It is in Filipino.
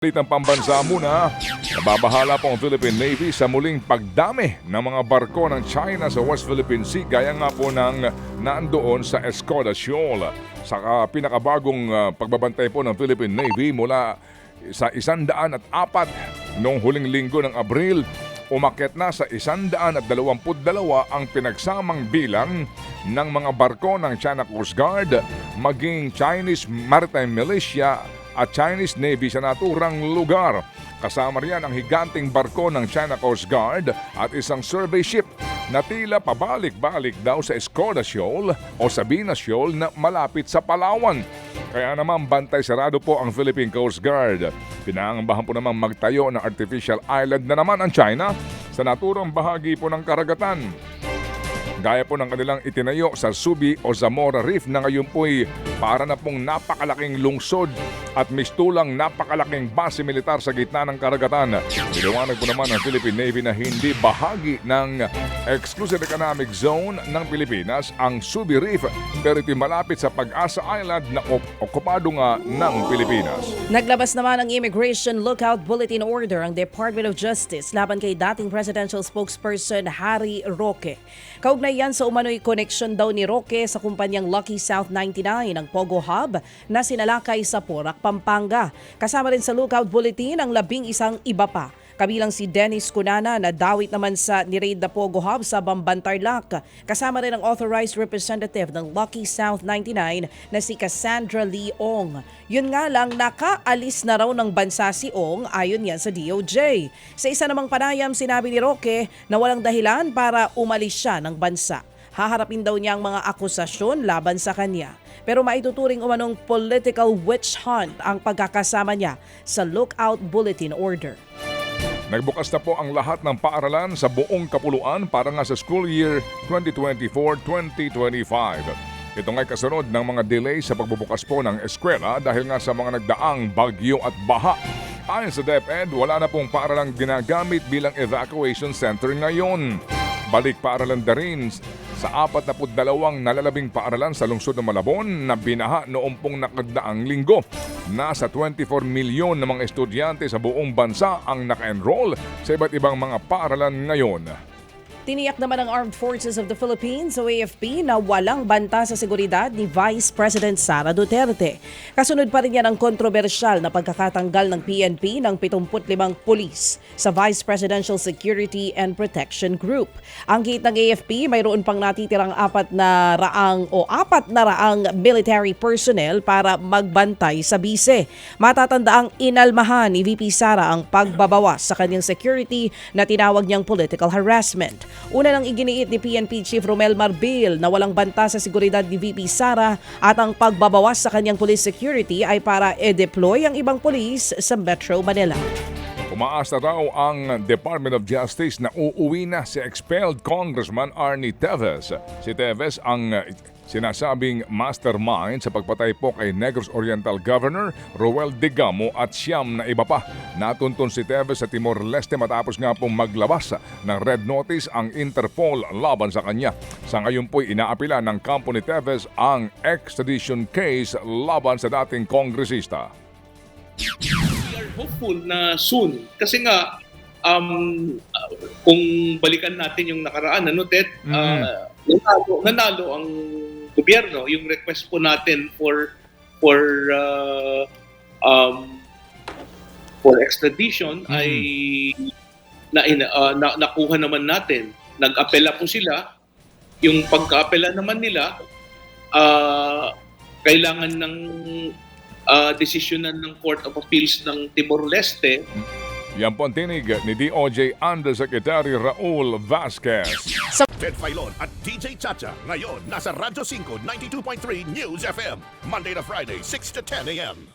Balitang pambansa muna, nababahala po ang Philippine Navy sa muling pagdami ng mga barko ng China sa West Philippine Sea gaya nga po ng naandoon sa Escoda Shoal. Sa pinakabagong pagbabantay po ng Philippine Navy mula sa 104 noong huling linggo ng Abril, umakyat na sa 122 ang pinagsamang bilang ng mga barko ng China Coast Guard, maging Chinese Maritime Militia at Chinese Navy sa naturang lugar. Kasama riyan ang higanting barko ng China Coast Guard at isang survey ship na tila pabalik-balik daw sa Escoda Shoal o Sabina Shoal na malapit sa Palawan. Kaya naman bantay sarado po ang Philippine Coast Guard. Pinangambahan po naman magtayo ng artificial island na naman ang China sa naturang bahagi po ng karagatan. Gaya po ng kanilang itinayo sa Subi o Zamora Reef na ngayon po'y para na pong napakalaking lungsod at mistulang napakalaking base militar sa gitna ng karagatan. Iliwanag po naman ng Philippine Navy na hindi bahagi ng Exclusive Economic Zone ng Pilipinas ang Subi Reef, pero ito'y malapit sa Pag-asa Island na okupado nga ng Pilipinas. Naglabas naman ang Immigration Lookout Bulletin Order ang Department of Justice laban kay dating presidential spokesperson Harry Roque. Kaugnay yan sa umano'y koneksyon daw ni Roque sa kumpanyang Lucky South 99 ng Pogo Hub na sinalakay sa Porac, Pampanga. Kasama rin sa Lookout Bulletin ang 11 iba pa. Kabilang si Dennis Cunana na dawit naman sa ni-raid na Pogo Hub sa Bamban, Tarlac. Kasama rin ang authorized representative ng Lucky South 99 na si Cassandra Lee Ong. Yun nga lang, nakaalis na raw ng bansa si Ong ayon yan sa DOJ. Sa isa namang panayam, sinabi ni Roque na walang dahilan para umalis siya ng bansa. Haharapin daw niya ang mga akusasyon laban sa kanya. Pero maituturing umanong political witch hunt ang pagkakasama niya sa Lookout Bulletin Order. Nagbukas na po ang lahat ng paaralan sa buong kapuluan para nga sa school year 2024-2025. Ito nga'y kasunod ng mga delay sa pagbubukas po ng eskwela dahil nga sa mga nagdaang bagyo at baha. Ayon sa DepEd, wala na pong paaralang ginagamit bilang evacuation center ngayon. Balik paaralan na rin sa 42 nalalabing paaralan sa lungsod ng Malabon na binaha noong pong nakagdaang linggo. Nasa 24 milyon na mga estudyante sa buong bansa ang naka-enroll sa iba't ibang mga paaralan ngayon. Tiniyak naman ng Armed Forces of the Philippines o AFP na walang banta sa seguridad ni Vice President Sara Duterte. Kasunod pa rin yan ang kontrobersyal na pagkakatanggal ng PNP ng 75 pulis sa Vice Presidential Security and Protection Group. Ang gate ng AFP, mayroon pang natitirang 400 military personnel para magbantay sa bise. Matatandaang inalmahan ni VP Sara ang pagbabawas sa kanyang security na tinawag niyang political harassment. Una nang iginiit ni PNP Chief Romel Marbil na walang banta sa seguridad ni VP Sara at ang pagbabawas sa kanyang police security ay para i-deploy ang ibang pulis sa Metro Manila. Umaasa raw ang Department of Justice na uuwi na si expelled Congressman Arnie Teves. Si Teves ang sinasabing mastermind sa pagpatay po kay Negros Oriental Governor Roel Digamo at siyam na iba pa. Natuntun si Teves sa Timor-Leste matapos nga pong maglabas ng red notice ang Interpol laban sa kanya. Sa ngayon po'y inaapila ng kampo ni Teves ang extradition case laban sa dating kongresista. We are hopeful na soon kasi nga kung balikan natin yung nakaraan Ted, nanalo ang gobyerno. Yung request po natin for extradition ay nakuha naman natin. Nag-apela po sila. Yung pagka-apela naman nila kailangan ng desisyonan ng Court of Appeals ng Timor-Leste. Yan po ang tinig ni DOJ Undersecretary Raul Vasquez. Ted Filon at DJ Chacha. Ngayon, nasa Radyo 5, 92.3 News FM. Monday to Friday, 6 to 10 a.m.